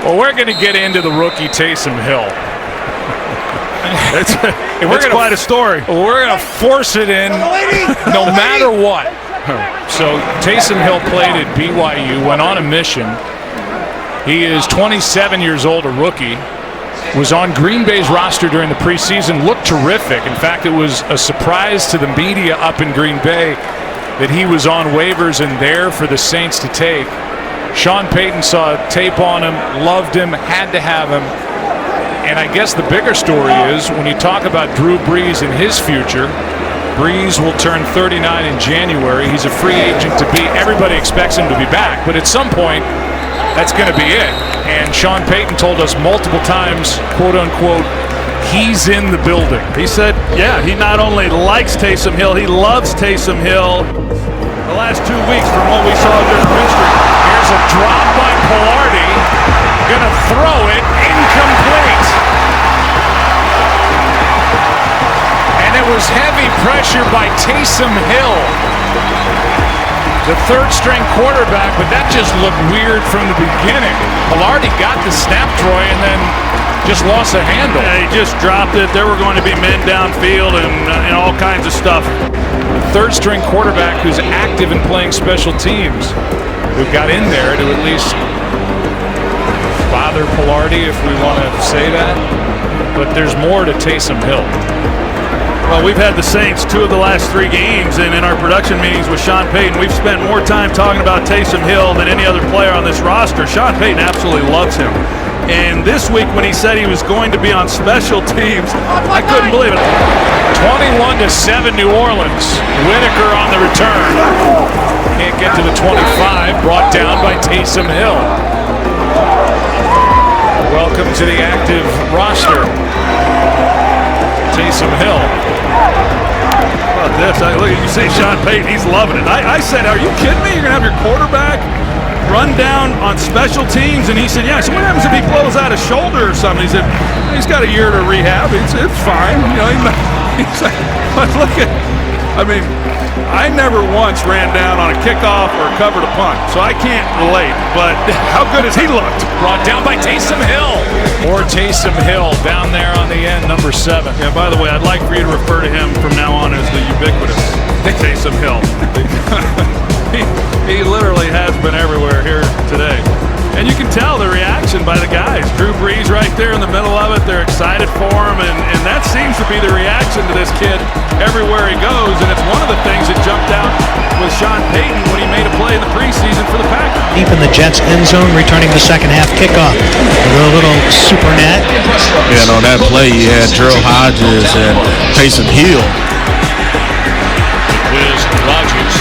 Well, we're going to get into the rookie Taysom Hill. It's quite a story. We're going to force it in no matter what. So Taysom Hill played at BYU, went on a mission. He is 27 years old, a rookie. Was on Green Bay's roster during the preseason, looked terrific. In fact, it was a surprise to the media up in Green Bay that he was on waivers and there for the Saints to take. Sean Payton saw tape on him, loved him, had to have him. And I guess the bigger story is when you talk about Drew Brees and his future, Brees will turn 39 in January. He's a free agent to be. Everybody expects him to be back, but at some point, that's going to be it. And Sean Payton told us multiple times, quote unquote, he's in the building. He said, yeah, he not only likes Taysom Hill, he loves Taysom Hill. The last 2 weeks from what we saw during the streak. Here's a drop by Pilardi. Gonna throw it, incomplete. And it was heavy pressure by Taysom Hill, the third-string quarterback, but that just looked weird from the beginning. Pilardi got the snap, Troy, and then just lost a handle. Yeah, he just dropped it. There were going to be men downfield and all kinds of stuff. The third-string quarterback who's active in playing special teams, who got in there to at least bother Pilardi, if we want to say that. But there's more to Taysom Hill. Well, we've had the Saints 2 of the last 3 games, and in our production meetings with Sean Payton, we've spent more time talking about Taysom Hill than any other player on this roster. Sean Payton absolutely loves him. And this week when he said he was going to be on special teams, I couldn't believe it. 21-7 New Orleans. Whitaker on the return. Can't get to the 25, brought down by Taysom Hill. Welcome to the active roster, Taysom Hill. How about this? Look, you see Sean Payton, he's loving it. I said, are you kidding me? You're going to have your quarterback run down on special teams? And he said, yeah. So what happens if he blows out a shoulder or something? He said, he's got a year to rehab. It's fine. You know, he's like, but look at, I mean, I never once ran down on a kickoff or covered a punt, so I can't relate. But how good has he looked? Brought down by Taysom Hill. Or Taysom Hill down there on the end, number 7. Yeah, by the way, I'd like for you to refer to him from now on as the ubiquitous Taysom Hill. He literally has been everywhere here today. And you can tell the reaction by the guys. Drew Brees right there in the middle of it. They're excited for him, and that seems to be the reaction to this kid everywhere he goes. And it's one of the things that jumped out with Sean Payton when he made a play in the preseason for the Packers. Deep in the Jets' end zone, returning the second half kickoff. A little super net. Yeah, and on that play, you had Gerald Hodges and Taysom Hill. Wiz Rodgers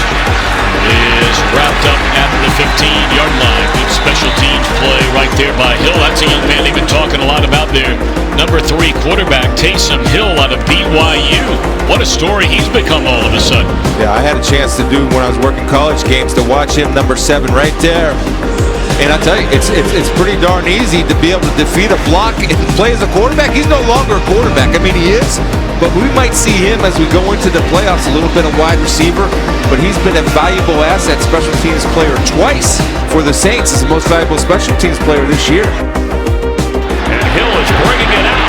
is wrapped up at the 15-yard line. Good special teams play right there by Hill. That's a young man they've been talking a lot about there. Number 3 quarterback Taysom Hill out of BYU. What a story he's become all of a sudden. Yeah, I had a chance to do when I was working college games to watch him, number 7 right there. And I tell you, it's pretty darn easy to be able to defeat a block and play as a quarterback. He's no longer a quarterback. I mean, he is, but we might see him as we go into the playoffs a little bit of wide receiver. But he's been a valuable asset, special teams player twice for the Saints. He's the most valuable special teams player this year. And Hill is bringing it out.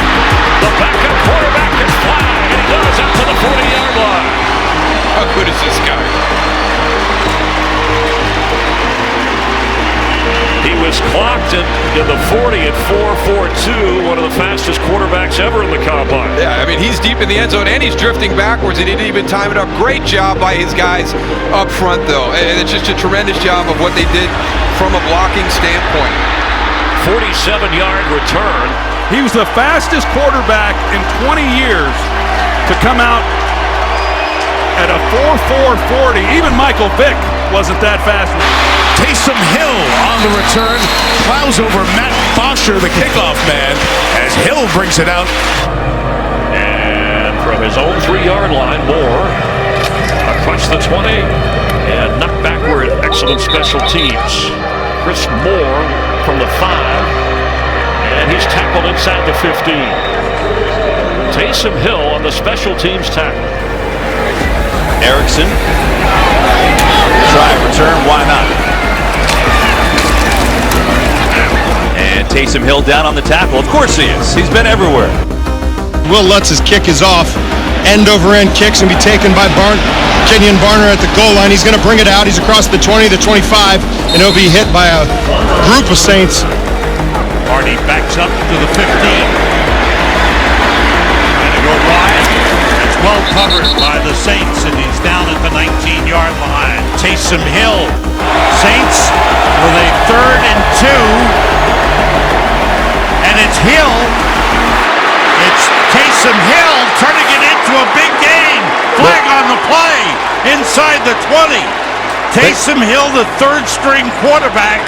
The backup quarterback can fly, and he does out to the 40-yard line. How good is this guy? He was clocked into the 40 at 4.42, one of the fastest quarterbacks ever in the combine. Yeah, I mean, he's deep in the end zone and he's drifting backwards. He didn't even time it up. Great job by his guys up front, though. And it's just a tremendous job of what they did from a blocking standpoint. 47-yard return. He was the fastest quarterback in 20 years to come out at a 4.40. Even Michael Vick wasn't that fast. Taysom Hill on the return, plows over Matt Bosher, the kickoff man, as Hill brings it out. And from his own 3-yard line, Moore across the 20 and knocked backward. Excellent special teams. Chris Moore from the 5, and he's tackled inside the 15. Taysom Hill on the special teams tackle. Erickson, try return, why not? And Taysom Hill down on the tackle. Of course he is. He's been everywhere. Will Lutz's kick is off. End over end kicks and be taken by Kenyon Barner at the goal line. He's going to bring it out. He's across the 20, the 25, and he'll be hit by a group of Saints. Barney backs up to the 15. And to go wide. It's well covered by the Saints, and he's down at the 19-yard line. Taysom Hill. Saints with a 3rd and 2. And it's Hill. It's Taysom Hill turning it into a big game. Flag on the play inside the 20. Taysom Hill, the 3rd-string quarterback,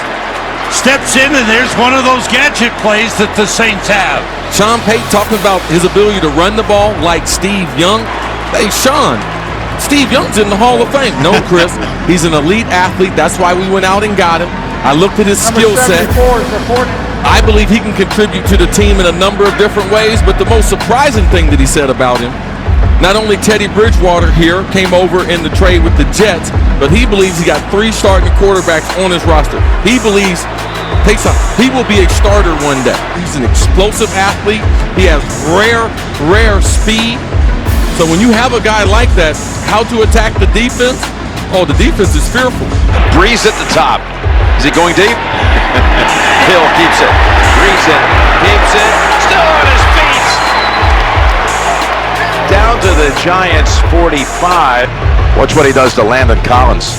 steps in, and there's one of those gadget plays that the Saints have. Sean Payton talking about his ability to run the ball like Steve Young. Hey, Sean, Steve Young's in the Hall of Fame. No, Chris, he's an elite athlete. That's why we went out and got him. I looked at his skill set. I believe he can contribute to the team in a number of different ways, but the most surprising thing that he said about him, not only Teddy Bridgewater here came over in the trade with the Jets, but he believes he got 3 starting quarterbacks on his roster. He believes Taysom, he will be a starter one day. He's an explosive athlete. He has rare speed. So when you have a guy like that, how to attack the defense? Oh, the defense is fearful. Breeze at the top. Is he going deep? Hill keeps it. Breeze it. Keeps it. Still on his feet. Down to the Giants' 45. Watch what he does to Landon Collins.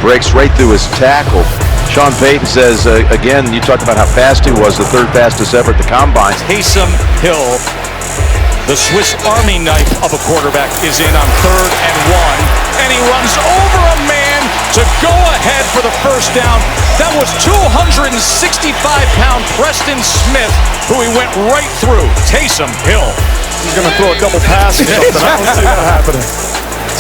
Breaks right through his tackle. Sean Payton says, again, you talked about how fast he was, the 3rd fastest ever at the Combine. Taysom Hill, the Swiss Army knife of a quarterback, is in on 3rd and 1, and he runs over a man to go ahead for the first down. That was 265-pound Preston Smith, who he went right through. Taysom Hill. He's going to throw a double pass or something. I don't see that happening.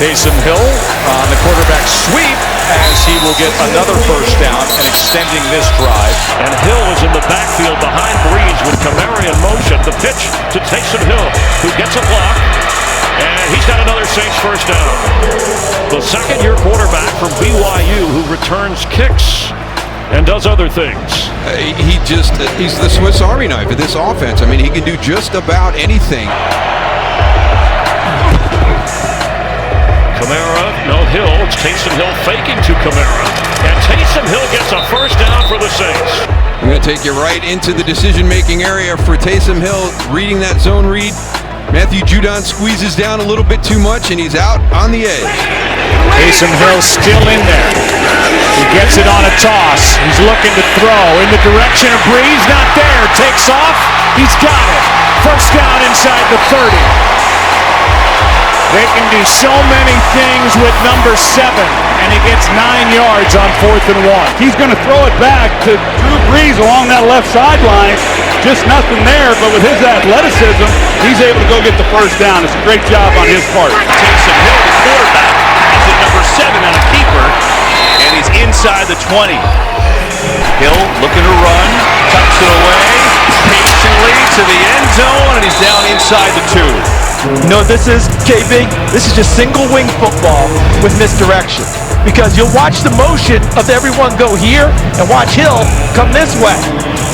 Taysom Hill on the quarterback sweep as he will get another first down and extending this drive. And Hill is in the backfield behind Breeze with Kamara in motion. The pitch to Taysom Hill, who gets a block. And he's got another Saints first down. The 2nd-year quarterback from BYU who returns kicks and does other things. He's the Swiss Army knife of this offense. I mean, he can do just about anything. Kamara, no Hill. It's Taysom Hill faking to Kamara. And Taysom Hill gets a first down for the Saints. I'm going to take you right into the decision-making area for Taysom Hill, reading that zone read. Matthew Judon squeezes down a little bit too much, and he's out on the edge. Taysom Hill still in there. He gets it on a toss. He's looking to throw in the direction of Breeze. Not there. Takes off. He's got it. First down inside the 30. They can do so many things with number 7, and he gets 9 yards on 4th and 1. He's going to throw it back to Drew Brees along that left sideline. Just nothing there, but with his athleticism, he's able to go get the first down. It's a great job on his part. Taysom Hill, the quarterback, is at number 7 on a keeper, and he's inside the 20. Hill looking to run, tucks it away, patiently to the end zone, and he's down inside the 2. You know what this is, KB? This is just single wing football with misdirection. Because you'll watch the motion of everyone go here and watch Hill come this way.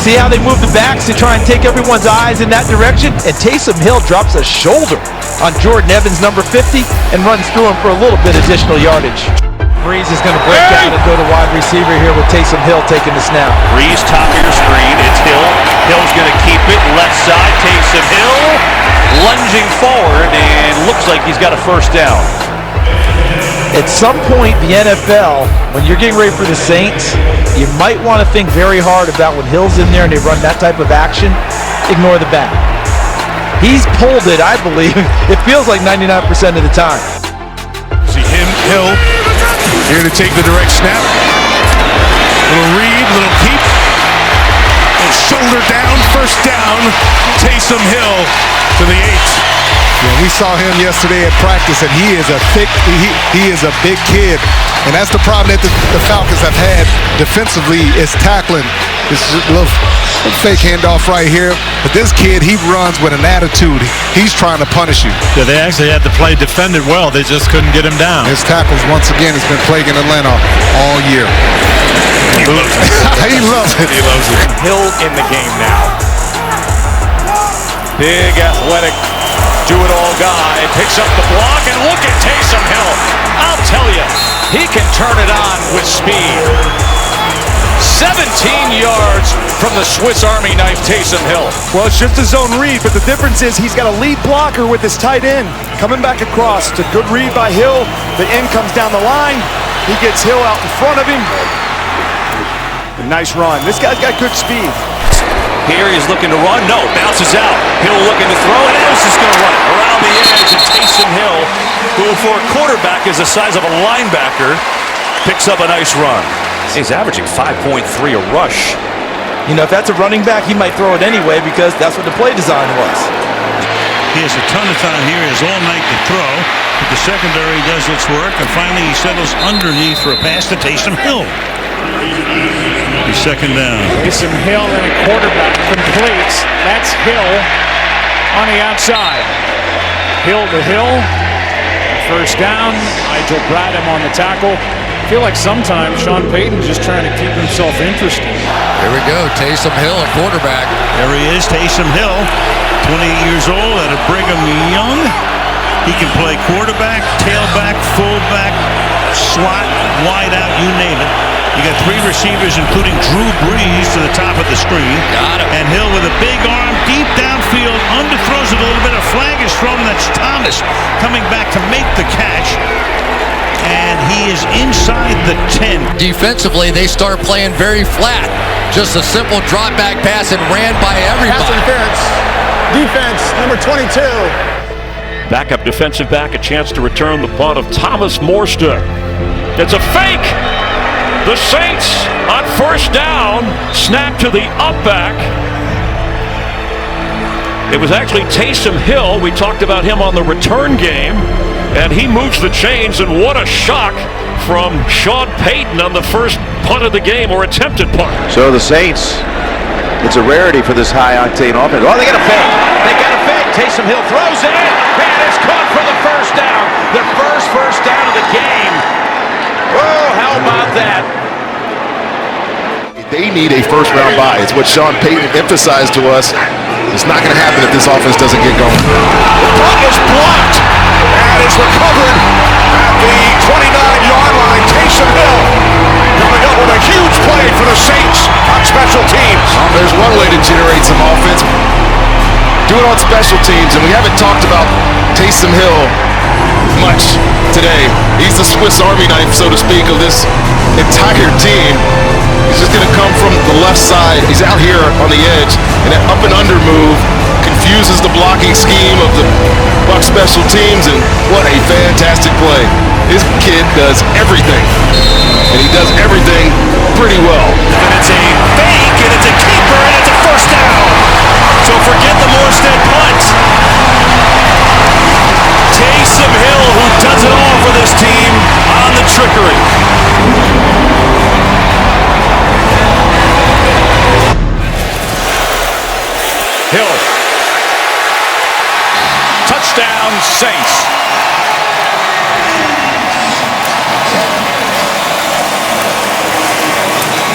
See how they move the backs to try and take everyone's eyes in that direction? And Taysom Hill drops a shoulder on Jordan Evans, number 50, and runs through him for a little bit additional yardage. Breeze is going to break out and go to wide receiver here with Taysom Hill taking the snap. Breeze top of your screen. It's Hill. Hill's going to keep it. Left side, Taysom Hill lunging forward, and looks like he's got a first down. At some point, the NFL, when you're getting ready for the Saints, you might want to think very hard about when Hill's in there and they run that type of action, ignore the back. He's pulled it, I believe, it feels like 99% of the time. See him, Hill, here to take the direct snap. Little read, little keep. Little shoulder down, first down. Taysom Hill to the 8. Yeah, we saw him yesterday at practice, and he is a big kid, and that's the problem that the Falcons have had defensively is tackling. This little fake handoff right here, but this kid, he runs with an attitude. He's trying to punish you. Yeah, they actually had to play defended well. They just couldn't get him down. His tackles, once again, has been plaguing Atlanta all year. He loves it. He loves it. He loves it. Hill in the game now. Big athletic, do-it-all guy picks up the block, and look at Taysom Hill. I'll tell you, he can turn it on with speed. 17 yards from the Swiss Army knife, Taysom Hill. Well, it's just a zone read, but the difference is he's got a lead blocker with his tight end coming back across. It's a good read by Hill. The end comes down the line. He gets Hill out in front of him. A nice run. This guy's got good speed. Here he's looking to run. No, bounces out. Hill looking to throw, and Hills is going to run it around the edge. And Taysom Hill, who for a quarterback is the size of a linebacker, picks up a nice run. He's averaging 5.3 a rush. You know, if that's a running back, he might throw it anyway because that's what the play design was. He has a ton of time here. He has all night to throw, but the secondary does its work, and finally he settles underneath for a pass to Taysom Hill. He's second down. Taysom Hill and a quarterback completes. That's Hill on the outside. Hill to Hill. First down. Nigel Bradham on the tackle. I feel like sometimes Sean Payton's just trying to keep himself interesting. Here we go. Taysom Hill, a quarterback. There he is, Taysom Hill, 28 years old out of Brigham Young. He can play quarterback, tailback, fullback, slot, wide out, you name it. You got three receivers, including Drew Brees, to the top of the screen. Got him. And Hill with a big arm, deep downfield, underthrows it a little bit. A flag is thrown. That's Thomas coming back to make the catch. And he is inside the 10. Defensively, they start playing very flat. Just a simple drop back pass and ran by everybody. Pass interference. Defense, number 22. Backup defensive back, a chance to return the punt of Thomas Morstead. It's a fake. The Saints on first down, snap to the up back. It was actually Taysom Hill. We talked about him on the return game, and he moves the chains, and what a shock from Sean Payton on the first punt of the game, or attempted punt. So the Saints, it's a rarity for this high-octane offense. Oh, they got a fake. They got a fake. Taysom Hill throws it, and it's caught for the first down. Their first down of the game. Oh, how about that? They need a first-round bye. It's what Sean Payton emphasized to us. It's not going to happen if this offense doesn't get going. The punt is blocked, and it's recovered at the 29-yard line. Taysom Hill coming up with a huge play for the Saints on special teams. There's one way to generate some offense. Do it on special teams, and we haven't talked about Taysom Hill much today. He's the Swiss Army knife, so to speak, of this entire team. He's just going to come from the left side. He's out here on the edge, and that up and under move confuses the blocking scheme of the Bucs special teams, and what a fantastic play. This kid does everything, and he does everything pretty well. And it's a fake, and it's a keeper, and it's a first down. So forget the Morstead punt. Taysom Hill, who does it all for this team on the trickery. Hill. Touchdown, Saints.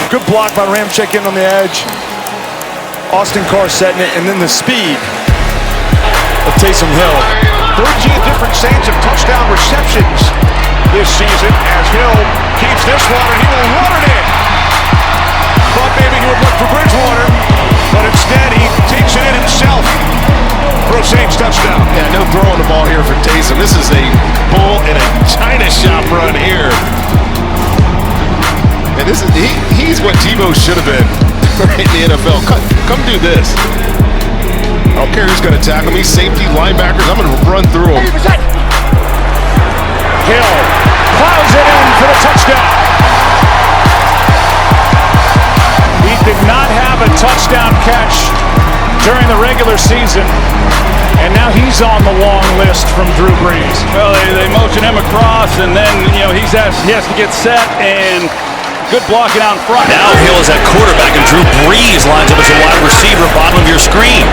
Good block by Ramczyk in on the edge. Austin Carr setting it, and then the speed of Taysom Hill. 13 different Saints have touchdown receptions this season as Hill keeps this one, and he will run it in. Thought maybe he would look for Bridgewater, but instead he takes it in himself for a Saints touchdown. Yeah, no throwing the ball here for Taysom. This is a bull in a China shop run here. And this is he's what Tebow should have been in the NFL. Come do this. I don't care who's going to tackle me. Safety, linebackers, I'm going to run through them. Hill plows it in for the touchdown. He did not have a touchdown catch during the regular season, and now he's on the long list from Drew Brees. Well, they motion him across, and then he has to get set, and good blocking out in front. Now Hill is at quarterback, and Drew Brees lines up as a wide receiver, bottom of your screen.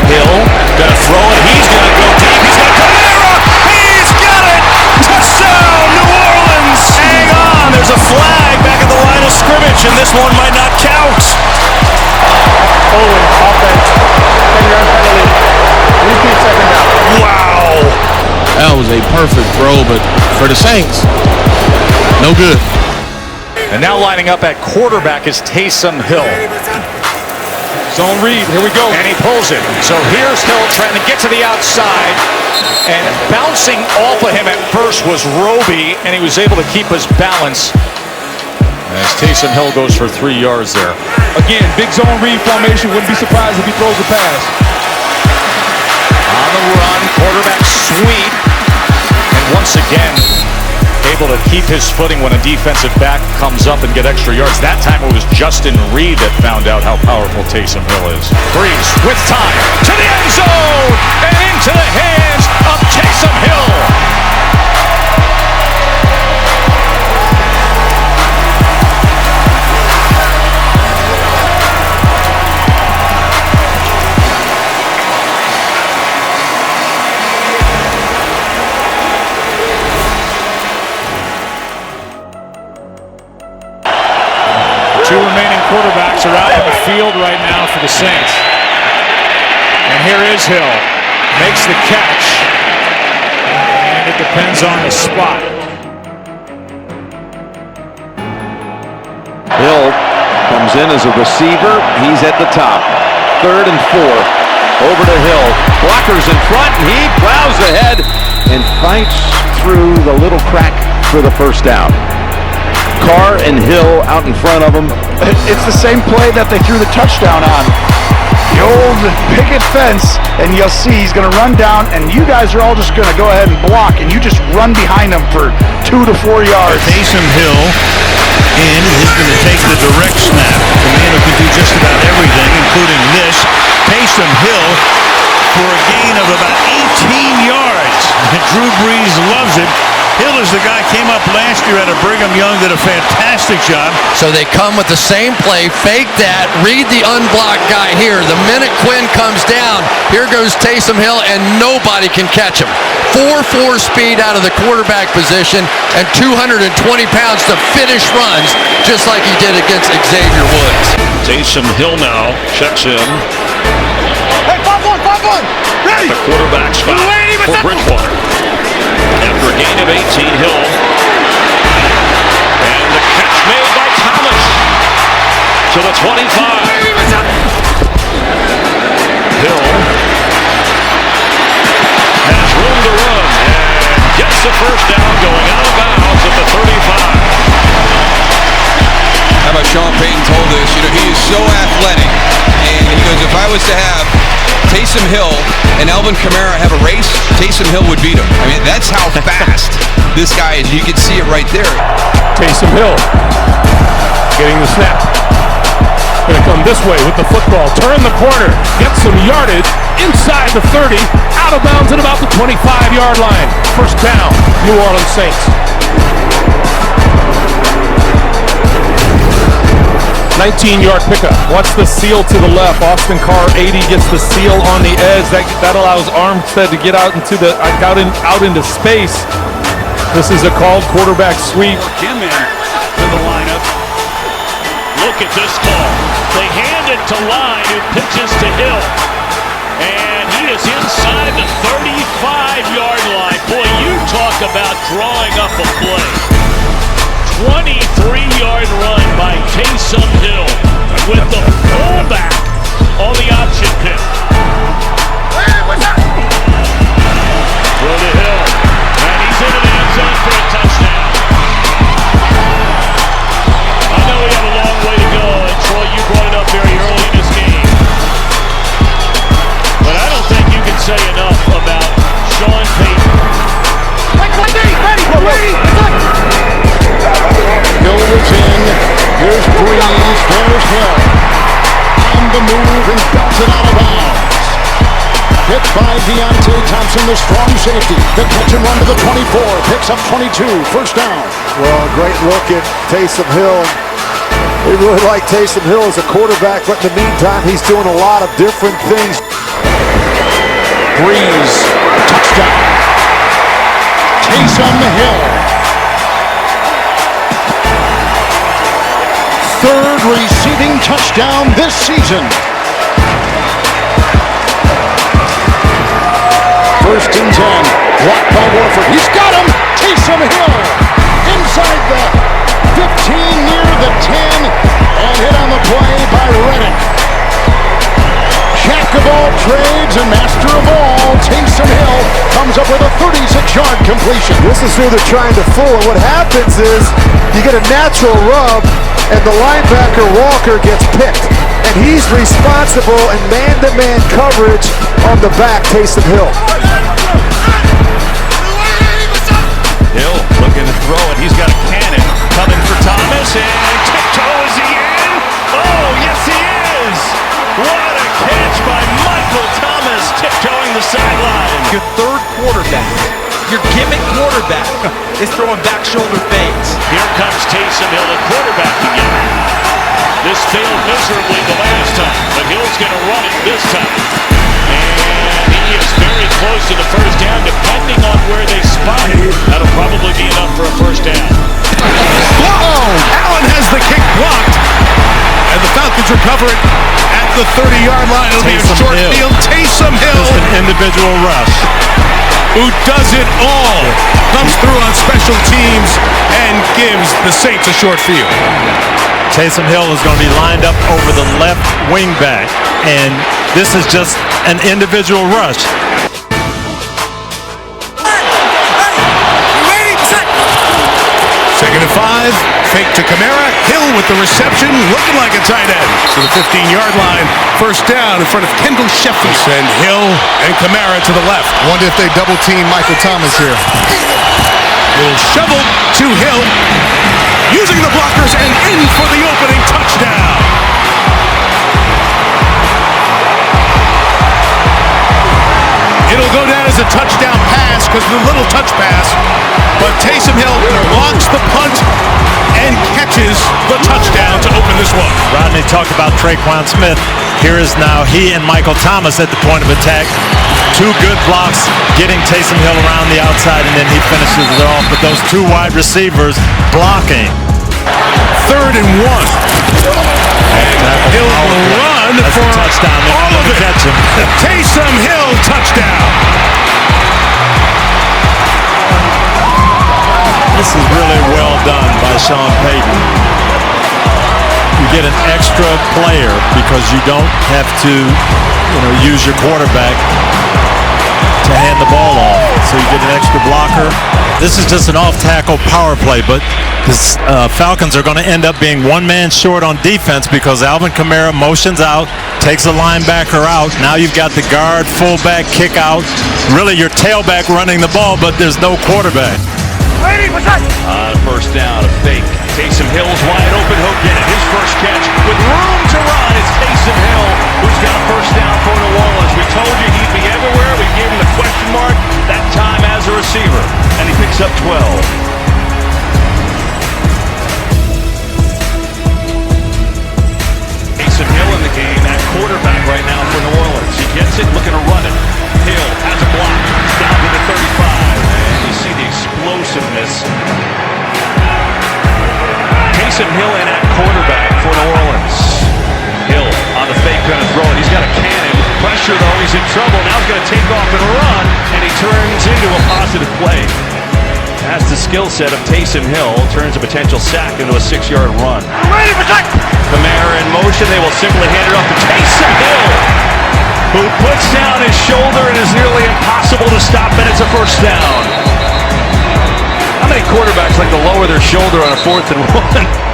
Hill gonna throw it. He's gonna go deep. He's gonna Kamara. He's got it. Touchdown, New Orleans. Hang on. There's a flag back at the line of scrimmage, and this one might not count. Offense. 10-yard penalty. Repeat second down. Wow. That was a perfect throw, but for the Saints, no good. And now lining up at quarterback is Taysom Hill. Zone read, here we go. And he pulls it. So here's Hill trying to get to the outside. And bouncing off of him at first was Roby, and he was able to keep his balance as Taysom Hill goes for 3 yards there. Again, big zone read formation. Wouldn't be surprised if he throws a pass. On the run, quarterback sweep. And once again, able to keep his footing when a defensive back comes up and get extra yards. That time it was Justin Reed that found out how powerful Taysom Hill is. Brees with time to the end zone and into the hands of Taysom Hill. Two remaining quarterbacks are out in the field right now for the Saints. And here is Hill. Makes the catch. And it depends on the spot. Hill comes in as a receiver. He's at the top. 3rd and 4. Over to Hill. Blockers in front, and he plows ahead and fights through the little crack for the first down. Carr and Hill out in front of him. It's the same play that they threw the touchdown on. The old picket fence, and you'll see he's going to run down, and you guys are all just going to go ahead and block, and you just run behind him for 2 to 4 yards. Taysom Hill in is going to take the direct snap. The man who can do just about everything, including this. Taysom Hill for a gain of about 18 yards. Drew Brees loves it. Hill is the guy came up last year out of Brigham Young, did a fantastic job. So they come with the same play, fake that, read the unblocked guy here. The minute Quinn comes down, here goes Taysom Hill, and nobody can catch him. 4.4 speed out of the quarterback position and 220 pounds to finish runs, just like he did against Xavier Woods. Taysom Hill now checks in. Hey, 5-1, ready! The quarterback spot for Bridgewater. After a gain of 18, Hill. And the catch made by Thomas to the 25. Hill has room to run and gets the first down going out of bounds at the 35. How about Sean Payton told us, he is so athletic, and he goes, if I was to have Taysom Hill and Alvin Kamara have a race, Taysom Hill would beat him. I mean, that's how fast this guy is. You can see it right there. Taysom Hill getting the snap. Going to come this way with the football. Turn the corner. Get some yardage inside the 30. Out of bounds at about the 25-yard line. First down, New Orleans Saints. 19-yard pickup. What's the seal to the left? Austin Carr 80 gets the seal on the edge. That allows Armstead to get out into space. This is a called quarterback sweep. Him into the lineup. Look at this call. They hand it to Line, who pitches to Hill. And he is inside the 35-yard line. Boy, you talk about drawing up a play. 23-yard run by Taysom Hill with the fullback on the option pick. Throw to Hill, and he's into the end zone for a touchdown. I know we have a long way to go, and Troy, you brought it up very early in this game. But I don't think you can say enough about Sean Payton. Hill is in. Here's Brees. There's Hill. On move and belts it out of bounds. Hit by Thompson, the strong safety. The catch and run to the 24, picks up 22, first down. Well, a great look at Taysom Hill. We really like Taysom Hill as a quarterback, but in the meantime, he's doing a lot of different things. Breeze, touchdown. Taysom Hill. Third receiving touchdown this season. First and 10. Blocked by Warford. He's got him. Taysom Hill inside the 15, near the 10, and hit on the play by Reddick. Jack of all trades and master of all, Taysom Hill comes up with a 36-yard completion. This is who they're trying to fool. And what happens is you get a natural rub, and the linebacker Walker gets picked. And he's responsible in man-to-man coverage on the back, Taysom Hill. Hill looking to throw it. He's got a cannon coming for Thomas, and tiptoe, is he in? Oh, yes he is! What a catch by Michael Thomas, tiptoeing the sideline. Your third quarterback, your gimmick quarterback, is throwing back shoulder fades. Here comes Taysom Hill, the quarterback again. This failed miserably the last time, but Hill's going to run it this time. And he is very close to the first down, depending on where they spot it. That'll probably be enough for a first down. Allen has the kick blocked, and the Falcons recover it at the 30-yard line. It'll be a short field. Taysom Hill, just an individual rush, who does it all, comes through on special teams and gives the Saints a short field. Taysom Hill is going to be lined up over the left wing back, and this is just an individual rush. Second and 5, fake to Kamara. Hill with the reception, looking like a tight end. To the 15-yard line, first down in front of Kendall Sheffield. And Hill and Kamara to the left. Wonder if they double team Michael Thomas here. Little shovel to Hill, using the blockers and in for the opening touchdown. It'll go down as a touchdown pass because the little touch pass, but Taysom Hill blocks the punt and catches the touchdown to open this one. Rodney talked about ᵂᴰ Smith. Here is now he and Michael Thomas at the point of attack. Two good blocks, getting Taysom Hill around the outside, and then he finishes it off. But those two wide receivers blocking. Third and 1. And Hill will run for a touchdown. All of it. Catch him. Taysom Hill touchdown. This is really well done by Sean Payton. You get an extra player because you don't have to, use your quarterback to hand the ball off. So you get an extra blocker. This is just an off-tackle power play, but the Falcons are going to end up being one man short on defense because Alvin Kamara motions out, takes a linebacker out. Now you've got the guard, fullback, kick out. Really your tailback running the ball, but there's no quarterback. First down, a fake. Taysom Hill's wide open. He'll get it. His first catch with room to run. It's Taysom Hill who's got a first down for New Orleans. We told you he'd be everywhere. We gave him the question mark that time as a receiver, and he picks up 12. Taysom Hill in the game at quarterback right now for New Orleans. He gets it, looking to run it. Hill has a block. It's down to the 35. And you see the explosiveness. Taysom Hill in at quarterback for New Orleans. Hill on the fake, going to throw it. He's got a cannon. Pressure, though. He's in trouble. Now he's going to take off and run. And he turns into a positive play. That's the skill set of Taysom Hill. Turns a potential sack into a 6-yard run. Kamara in motion. They will simply hand it off to Taysom Hill, who puts down his shoulder and is nearly impossible to stop, and it's a first down. How many quarterbacks like to lower their shoulder on a 4th and 1?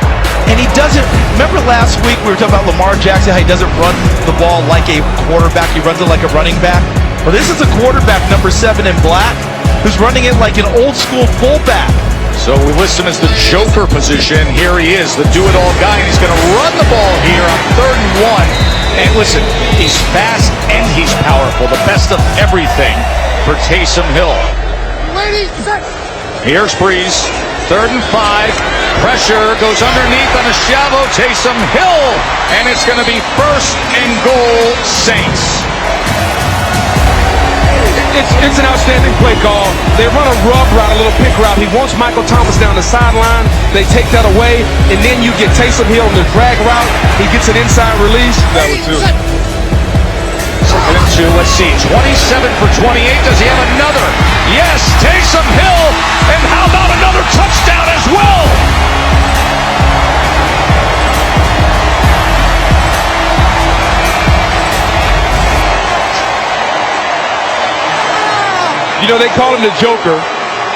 And he doesn't, remember last week we were talking about Lamar Jackson, how he doesn't run the ball like a quarterback, he runs it like a running back. Well, this is a quarterback, number 7 in black, who's running it like an old school fullback. So we list him as the joker position. Here he is, the do-it-all guy, and he's going to run the ball here on 3rd and 1. And listen, he's fast and he's powerful. The best of everything for Taysom Hill. Here's Breeze. 3rd and 5. Pressure goes underneath on a shallow Taysom Hill. And it's going to be 1st and goal, Saints. It's an outstanding play call. They run a rub route, a little pick route. He wants Michael Thomas down the sideline. They take that away, and then you get Taysom Hill in the drag route. He gets an inside release. That one too. 2nd and 2, let's see. 27 for 28. Does he have another? Yes, Taysom Hill. And how about another touchdown as well? You know, they call him the Joker,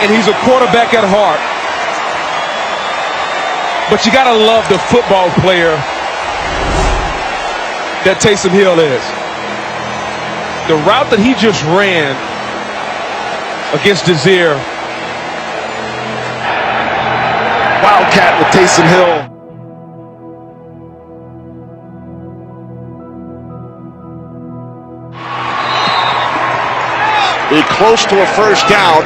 and he's a quarterback at heart. But you got to love the football player that Taysom Hill is. The route that he just ran against Desir. Wildcat with Taysom Hill. Be close to a 1st down.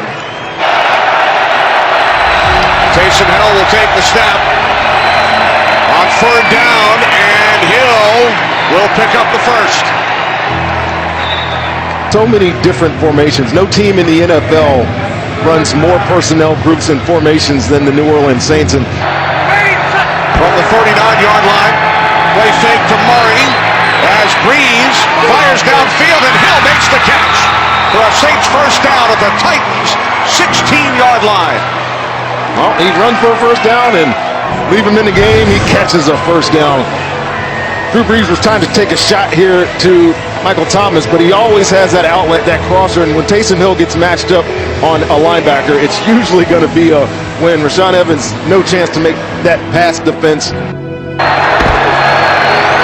Taysom Hill will take the snap on 3rd down, and Hill will pick up the 1st. So many different formations. No team in the NFL runs more personnel groups and formations than the New Orleans Saints. And from the 49-yard line, play fake to Murray as Breeze fires downfield, and Hill makes the catch for a Saints 1st down at the Titans' 16-yard line. Well, he runs for a 1st down and leave him in the game. He catches a 1st down. Drew Brees was trying to take a shot here to Michael Thomas, but he always has that outlet, that crosser, and when Taysom Hill gets matched up on a linebacker, it's usually going to be a win. Rashaan Evans, no chance to make that pass defense.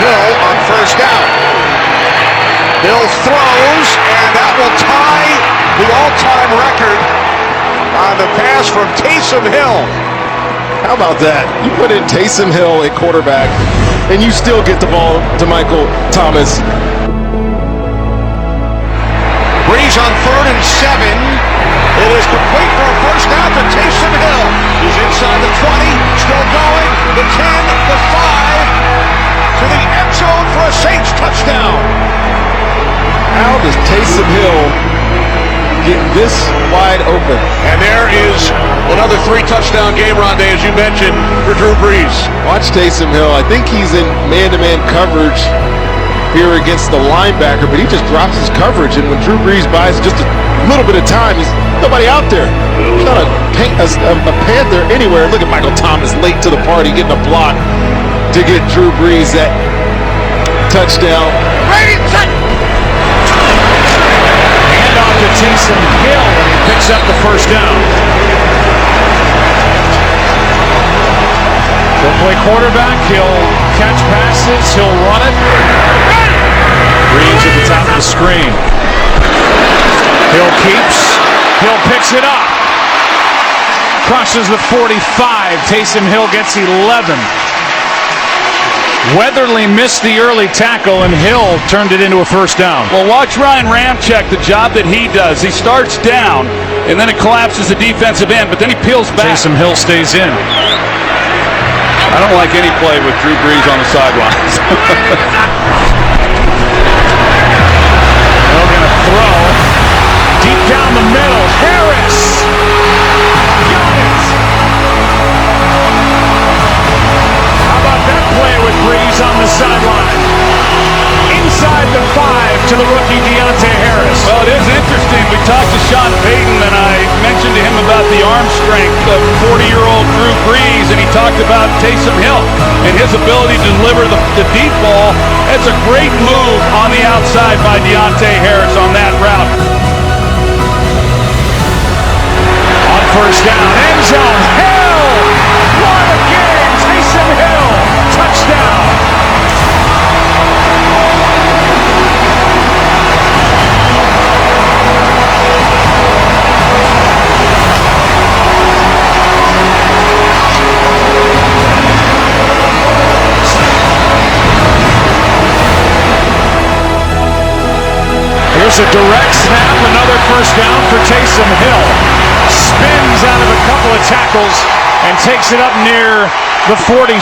Hill on 1st down. Hill throws, and that will tie the all-time record on the pass from Taysom Hill. How about that? You put in Taysom Hill at quarterback, and you still get the ball to Michael Thomas. Breeze on 3rd and 7. It is complete for a 1st down to Taysom Hill. He's inside the 20, still going, the 10, the 5, to the end zone for a Saints touchdown. How does Taysom Hill get this wide open? And there is another 3-touchdown game, Rondé, as you mentioned, for Drew Brees. Watch Taysom Hill. I think he's in man-to-man coverage here against the linebacker, but he just drops his coverage, and when Drew Brees buys just a little bit of time, he's nobody out there. There's not a Panther anywhere. Look at Michael Thomas late to the party, getting a block to get Drew Brees that touchdown. Handoff to Taysom Hill, and he picks up the 1st down. He'll play quarterback, he'll catch passes, he'll run it. Breeze at the top of the screen. Hill keeps, Hill picks it up. Crosses the 45, Taysom Hill gets 11. Weatherly missed the early tackle, and Hill turned it into a 1st down. Well, watch Ryan Ramczyk, the job that he does. He starts down, and then it collapses the defensive end, but then he peels back. Taysom Hill stays in. I don't like any play with Drew Brees on the sidelines. Hill gonna throw deep down the middle. Harris got it. How about that play with Brees on the sideline? Inside the 5 to the rookie Deontay Harris. Well, it is interesting. We talked to Sean Payton, and I mentioned to him about the arm strength of 40-year-old Drew Brees, and he talked about Taysom Hill and his ability to deliver the deep ball. That's a great move on the outside by Deontay Harris on that route. On 1st down, end zone, Hill! What a game! Taysom Hill! Touchdown! Here's a direct snap, another first down for Taysom Hill. Spins out of a couple of tackles and takes it up near the 47,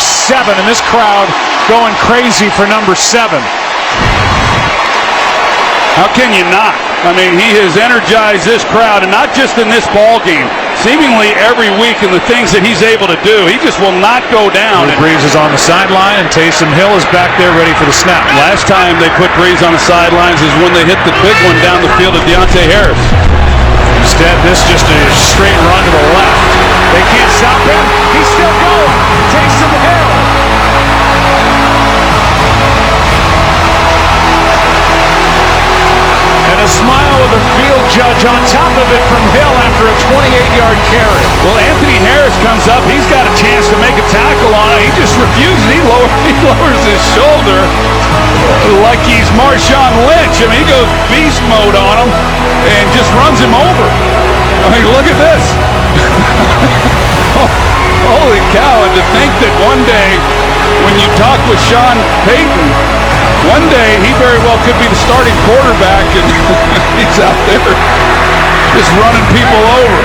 and this crowd going crazy for number 7. How can you not? I mean, he has energized this crowd, and not just in this ball game. Seemingly every week in the things that he's able to do, he just will not go down. Breeze is on the sideline, and Taysom Hill is back there ready for the snap. Last time they put Breeze on the sidelines is when they hit the big one down the field of Deontay Harris. Instead, this just a straight run to the left. They can't stop him. He's still going. Taysom Hill. And a smile with a field judge on top of it from Hill after a 28-yard carry. Well, Anthony Harris comes up. He's got a chance to make a tackle on it. He just refuses. He lowers his shoulder like he's Marshawn Lynch. I mean, he goes beast mode on him and just runs him over. I mean, look at this. Holy cow. And to think that one day when you talk with Sean Payton, one day he very well could be the starting quarterback, and he's out there just running people over.